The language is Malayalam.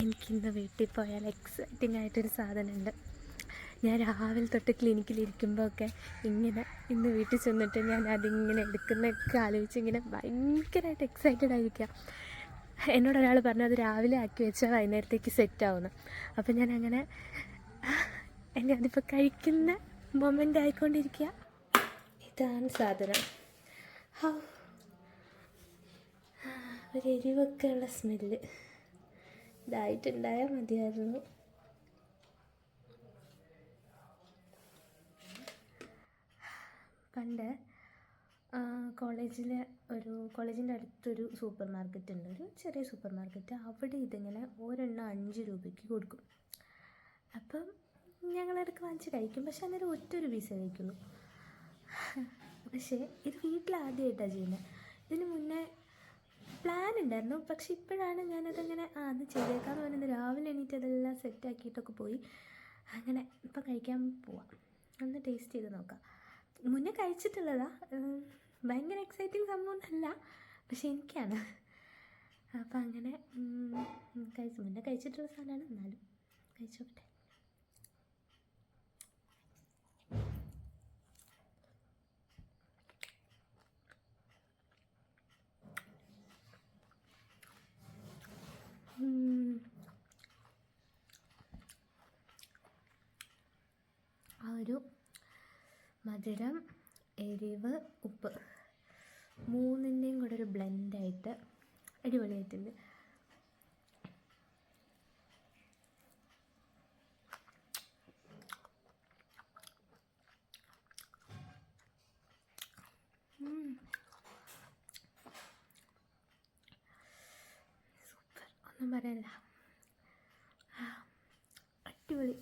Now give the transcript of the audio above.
എനിക്കിന്ന് വീട്ടിൽ പോയാൽ എക്സൈറ്റിംഗ് ആയിട്ടൊരു സാധനമുണ്ട്. ഞാൻ രാവിലെ തൊട്ട് ക്ലിനിക്കിലിരിക്കുമ്പോൾ ഒക്കെ ഇങ്ങനെ ഇന്ന് വീട്ടിൽ ചെന്നിട്ട് ഞാൻ അതിങ്ങനെ എടുക്കുന്നതൊക്കെ ആലോചിച്ച് ഇങ്ങനെ ഭയങ്കരമായിട്ട് എക്സൈറ്റഡ് ആയിരിക്കാം. എന്നോടൊരാൾ പറഞ്ഞു അത് രാവിലെ ആക്കി വെച്ചാൽ വൈകുന്നേരത്തേക്ക് സെറ്റാവുന്നു. അപ്പോൾ ഞാൻ അങ്ങനെ അതിപ്പോൾ കഴിക്കുന്ന മൊമെൻ്റ് ആയിക്കൊണ്ടിരിക്കുക. ഇതാണ് സാധനം. ഒരു എരിവൊക്കെ ഉള്ള സ്മെല്ല്. ഇതായിട്ടുണ്ടായാൽ മതിയായിരുന്നു. പണ്ട് കോളേജിൻ്റെ അടുത്തൊരു സൂപ്പർ മാർക്കറ്റ് ഉണ്ട്, ഒരു ചെറിയ സൂപ്പർ മാർക്കറ്റ്. അവിടെ ഇതിങ്ങനെ ഒരെണ്ണം 5 രൂപയ്ക്ക് കൊടുക്കും. അപ്പം ഞങ്ങളിടയ്ക്ക് വാങ്ങിച്ച് കഴിക്കും. പക്ഷെ അന്നേരം ഒറ്റൊരു പീസേ കഴിക്കുള്ളൂ. പക്ഷേ ഇത് വീട്ടിലാദ്യമായിട്ടാണ് ചെയ്യുന്നത്. ഇതിന് മുന്നേ പ്ലാൻ ഉണ്ടായിരുന്നു. പക്ഷെ ഇപ്പോഴാണ് ഞാനതങ്ങനെ അത് ചെയ്തേക്കാമെന്ന് പറയുന്നത്. രാവിലെ എണീറ്റ് അതെല്ലാം സെറ്റാക്കിയിട്ടൊക്കെ പോയി. അങ്ങനെ ഇപ്പം കഴിക്കാൻ പോവാം. ഒന്ന് ടേസ്റ്റ് ചെയ്ത് നോക്കാം. മുന്നേ കഴിച്ചിട്ടുള്ളതാണ്. ഭയങ്കര എക്സൈറ്റിങ് സംഭവമൊന്നുമല്ല, പക്ഷെ എനിക്കാണ്. അപ്പം അങ്ങനെ മുന്നേ കഴിച്ചിട്ടുള്ള സാധനമാണ്, എന്നാലും കഴിച്ചോട്ടെ. ആ ഒരു മധുരം, എരിവ്, ഉപ്പ് മൂന്നിൻ്റെയും കൂടെ ഒരു ബ്ലെൻഡായിട്ട് അടിപൊളിയായിട്ടുണ്ട്. സൂപ്പർ, ഒന്നും പറയാനില്ല. അടിപൊളി.